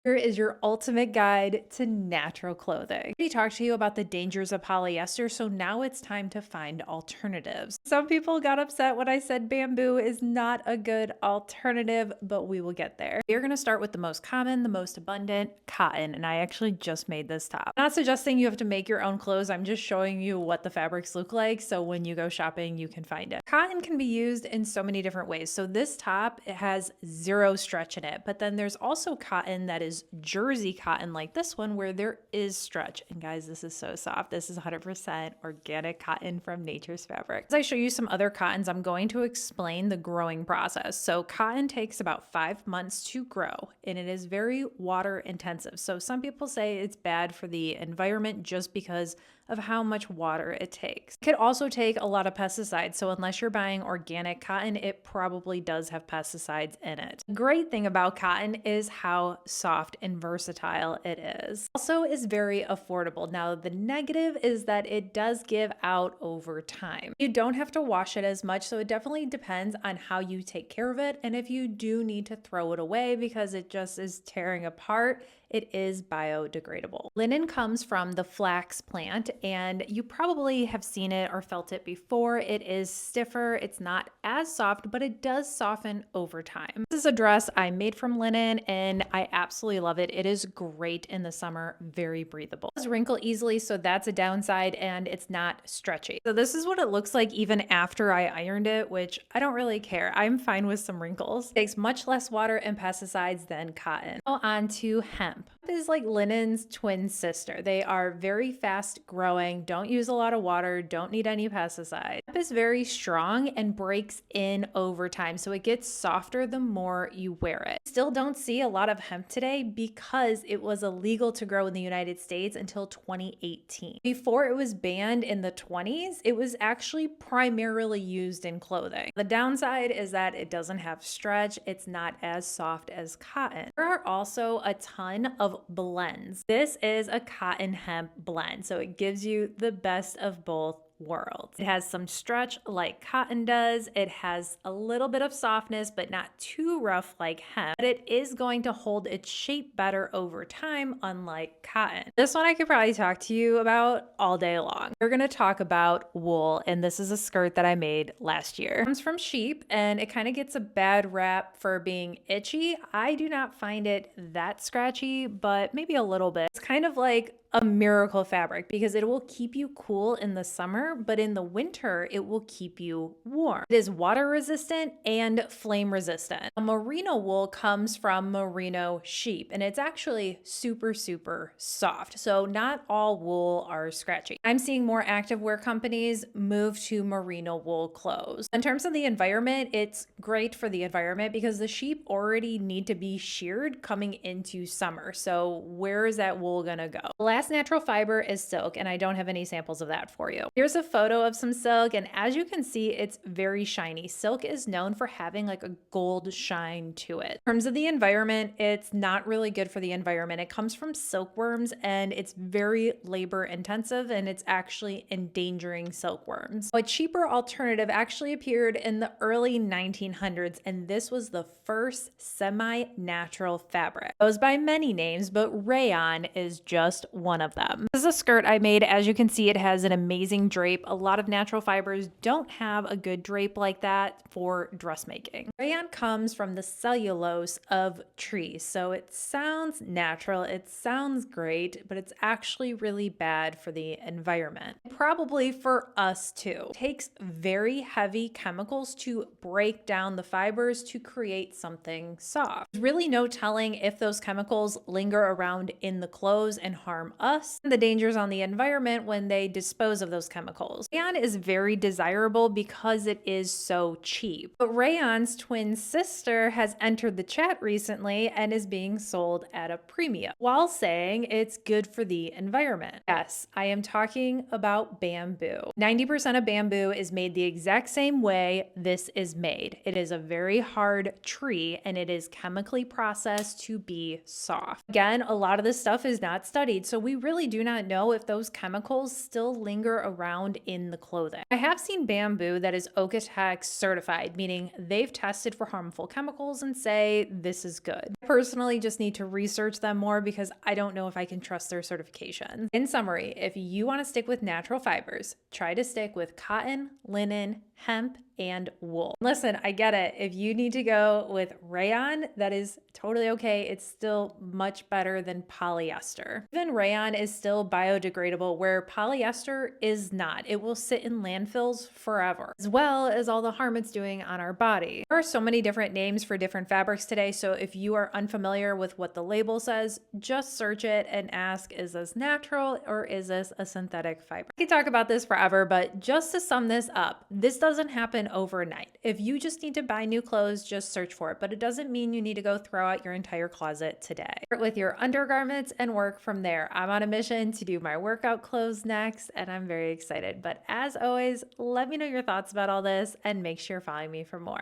Here is your ultimate guide to natural clothing. I already talked to you about the dangers of polyester, so now it's time to find alternatives. Some people got upset when I said bamboo is not a good alternative, but we will get there. We're going to start with the most common, the most abundant, cotton, and I actually just made this top. I'm not suggesting you have to make your own clothes, I'm just showing you what the fabrics look like, so when you go shopping, you can find it. Cotton can be used in so many different ways. So this top, it has zero stretch in it, but then there's also cotton that is jersey cotton like this one where there is stretch. And guys, this is so soft. This is 100% organic cotton from Nature's Fabric. As I show you some other cottons, I'm going to explain the growing process. So cotton takes about 5 months to grow and it is very water intensive. So some people say it's bad for the environment just because of how much water it takes. It could also take a lot of pesticides. So unless you're buying organic cotton, it probably does have pesticides in it. The great thing about cotton is how soft and versatile it is. Also is very affordable. Now the negative is that it does give out over time. You don't have to wash it as much, so it definitely depends on how you take care of it. And if you do need to throw it away because it just is tearing apart, it is biodegradable. Linen comes from the flax plant, and you probably have seen it or felt it before. It is stiffer, it's not as soft, but it does soften over time. This is a dress I made from linen and I absolutely love it. It is great in the summer, very breathable. It does wrinkle easily, so that's a downside, and it's not stretchy. So this is what it looks like even after I ironed it, which I don't really care. I'm fine with some wrinkles. It takes much less water and pesticides than cotton. Now on to hemp. Hemp is like linen's twin sister. They are very fast growing, don't use a lot of water, don't need any pesticides. Hemp is very strong and breaks in over time, so it gets softer the more you wear it. Still don't see a lot of hemp today because it was illegal to grow in the United States until 2018. Before it was banned in the 20s, it was actually primarily used in clothing. The downside is that it doesn't have stretch, it's not as soft as cotton. There are also a ton of blends. This is a cotton hemp blend, so it gives you the best of both worlds. It has some stretch like cotton does. It has a little bit of softness, but not too rough like hemp. But it is going to hold its shape better over time, unlike cotton. This one I could probably talk to you about all day long. We're going to talk about wool, and this is a skirt that I made last year. It comes from sheep, and it kind of gets a bad rap for being itchy. I do not find it that scratchy, but maybe a little bit. It's kind of like a miracle fabric because it will keep you cool in the summer, but in the winter, it will keep you warm. It is water resistant and flame resistant. A merino wool comes from merino sheep, and it's actually super, super soft. So not all wool are scratchy. I'm seeing more activewear companies move to merino wool clothes. In terms of the environment, it's great for the environment because the sheep already need to be sheared coming into summer. So where is that wool gonna go? The last natural fiber is silk, and I don't have any samples of that for you. Here's a photo of some silk, and as you can see, it's very shiny. Silk is known for having like a gold shine to it. In terms of the environment, it's not really good for the environment. It comes from silkworms, and it's very labor intensive, and it's actually endangering silkworms. A cheaper alternative actually appeared in the early 1900s, and this was the first semi-natural fabric. It goes by many names, but rayon is just one of them. This is a skirt I made. As you can see, it has an amazing drape. A lot of natural fibers don't have a good drape like that for dressmaking. Rayon comes from the cellulose of trees, so it sounds natural, it sounds great, but it's actually really bad for the environment. Probably for us too. It takes very heavy chemicals to break down the fibers to create something soft. There's really no telling if those chemicals linger around in the clothes and harm us, and the dangers on the environment when they dispose of those chemicals. Rayon is very desirable because it is so cheap. But rayon's twin sister has entered the chat recently and is being sold at a premium while saying it's good for the environment. Yes, I am talking about bamboo. 90% of bamboo is made the exact same way this is made. It is a very hard tree and it is chemically processed to be soft. Again, a lot of this stuff is not studied, so we we really do not know if those chemicals still linger around in the clothing. I have seen bamboo that is 𝐒𝐞𝐦𝐢 certified, meaning they've tested for harmful chemicals and say this is good. I personally just need to research them more because I don't know if I can trust their certification. In summary, if you want to stick with natural fibers, try to stick with cotton, linen, hemp, and wool. Listen, I get it. If you need to go with rayon, that is totally okay. It's still much better than polyester. Even rayon is still biodegradable, where polyester is not. It will sit in landfills forever, as well as all the harm it's doing on our body. There are so many different names for different fabrics today, so if you are unfamiliar with what the label says, just search it and ask, is this natural or is this a synthetic fiber? I could talk about this forever, but just to sum this up, this doesn't happen overnight. If you just need to buy new clothes, just search for it, but it doesn't mean you need to go throw out your entire closet today. Start with your undergarments and work from there. I'm on a mission to do my workout clothes next, and I'm very excited. But as always, let me know your thoughts about all this and make sure you're following me for more.